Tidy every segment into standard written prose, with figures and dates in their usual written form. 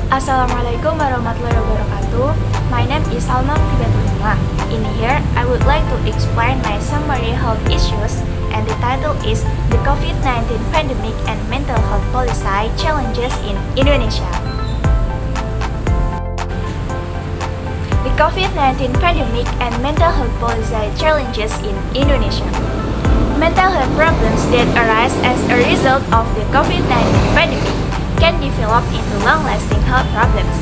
Assalamualaikum warahmatullahi wabarakatuh. My name is Salma Mufidatul. In here, I would like to explain my summary health issues, and the title is The COVID-19 Pandemic and Mental Health Policy Challenges in Indonesia. The COVID-19 Pandemic and Mental Health Policy Challenges in Indonesia. Mental health problems that arise as a result of the COVID-19 pandemic can develop into long-lasting health problems.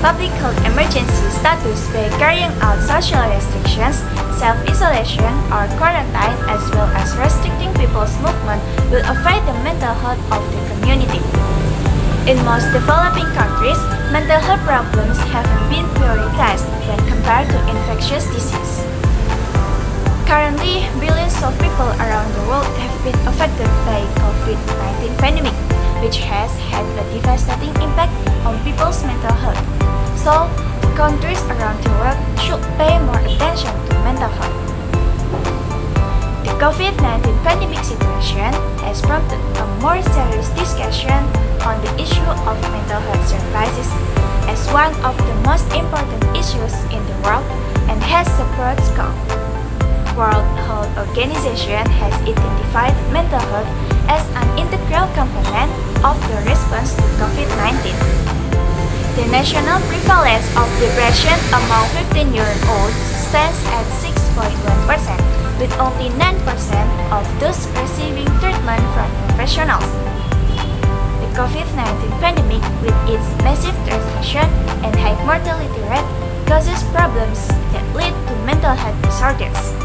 Public health emergency status by carrying out social restrictions, self-isolation, or quarantine, as well as restricting people's movement will affect the mental health of the community. In most developing countries, mental health problems haven't been prioritized when compared to infectious disease. Currently, billions of people around the world have been affected by COVID-19 pandemic, which has had a devastating impact on people's mental health. So, the countries around the world should pay more attention to mental health. The COVID-19 pandemic situation has prompted a more serious discussion on the issue of mental health services as one of the most important issues in the world and has a broad scope. World Health Organization has identified mental health as an integral component of the response to COVID-19. The national prevalence of depression among 15-year-olds stands at 6.1%, with only 9% of those receiving treatment from professionals. The COVID-19 pandemic, with its massive transmission and high mortality rate, causes problems that lead to mental health disorders.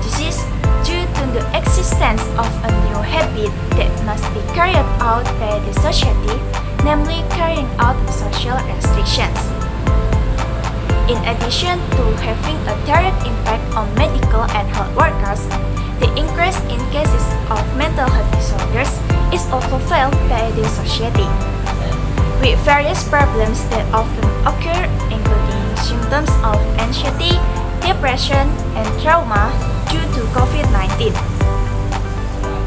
This is due to the existence of a new habit that must be carried out by the society, namely carrying out social restrictions. In addition to having a direct impact on medical and health workers, the increase in cases of mental health disorders is also felt by the society, with various problems that often occur, including symptoms of anxiety, depression, and trauma due to COVID-19.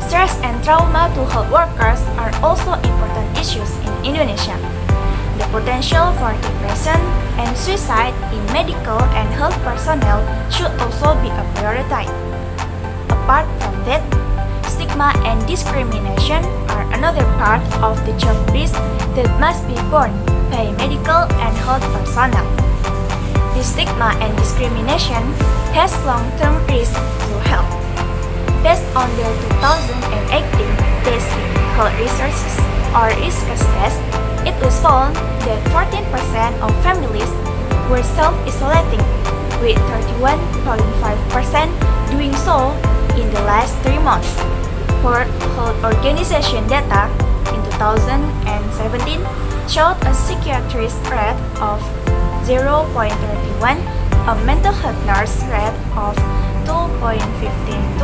Stress and trauma to health workers are also important issues in Indonesia. The potential for depression and suicide in medical and health personnel should also be a priority. Apart from that, stigma and discrimination are another part of the job risk that must be borne by medical and health personnel. The stigma and discrimination has long-term risks to health. Based on the 2018 Basic Health Resources or Risk Test, it was found that 14% of families were self-isolating, with 31.5% doing so in the last 3 months. World Health Organization data in 2017 showed a psychiatrist rate of 0.31, a mental health nurse rate of 2.52,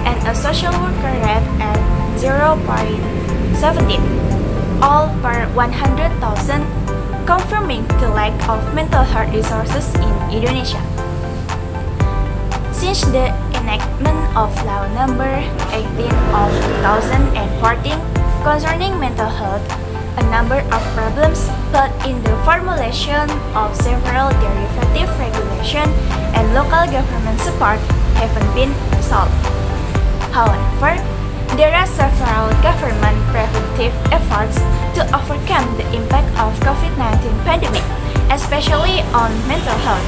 and a social worker rate at 0.17, all per 100,000, confirming the lack of mental health resources in Indonesia. Since the enactment of Law Number 18 of 2014 concerning mental health, a number of problems, but in the formulation of several derivative regulation and local government support haven't been resolved. However, there are several government preventive efforts to overcome the impact of COVID-19 pandemic, especially on mental health.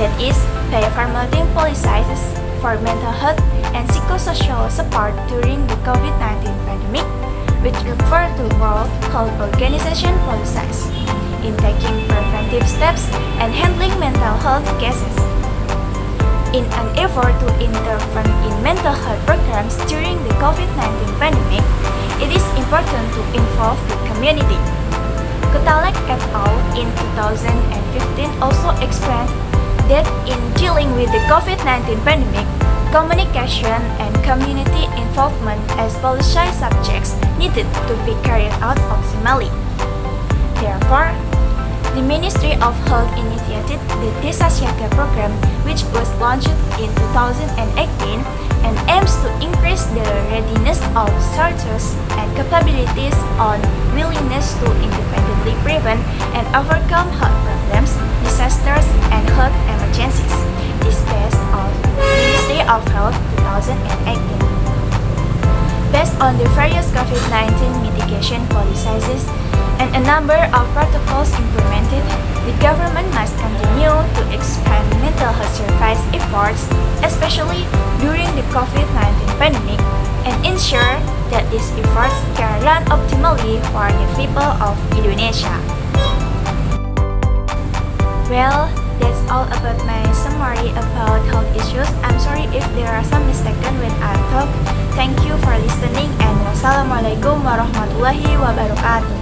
That is, by formulating policies for mental health and psychosocial support during the COVID-19 pandemic, which refer to World Health Organization policies, in taking preventive steps and handling mental health cases. In an effort to intervene in mental health programs during the COVID-19 pandemic, it is important to involve the community. Kutalek et al. In 2015 also explained that in dealing with the COVID-19 pandemic, communication and community involvement as policy subjects needed to be carried out optimally. Therefore, The Ministry of Health initiated the Desa Siaga program, which was launched in 2018 and aims to increase the readiness of shelters and capabilities on willingness to independently prevent and overcome health problems, disasters, and health emergencies. This based on Ministry of Health 2018. Based on the various COVID-19 mitigation policies and a number of protocols implemented, the government must continue to expand mental health service efforts, especially during the COVID-19 pandemic, and ensure that these efforts can run optimally for the people of Indonesia. Well, that's all about my summary about health issues. I'm sorry if there are some mistaken when I talk. Thank you for listening and wassalamualaikum warahmatullahi wabarakatuh.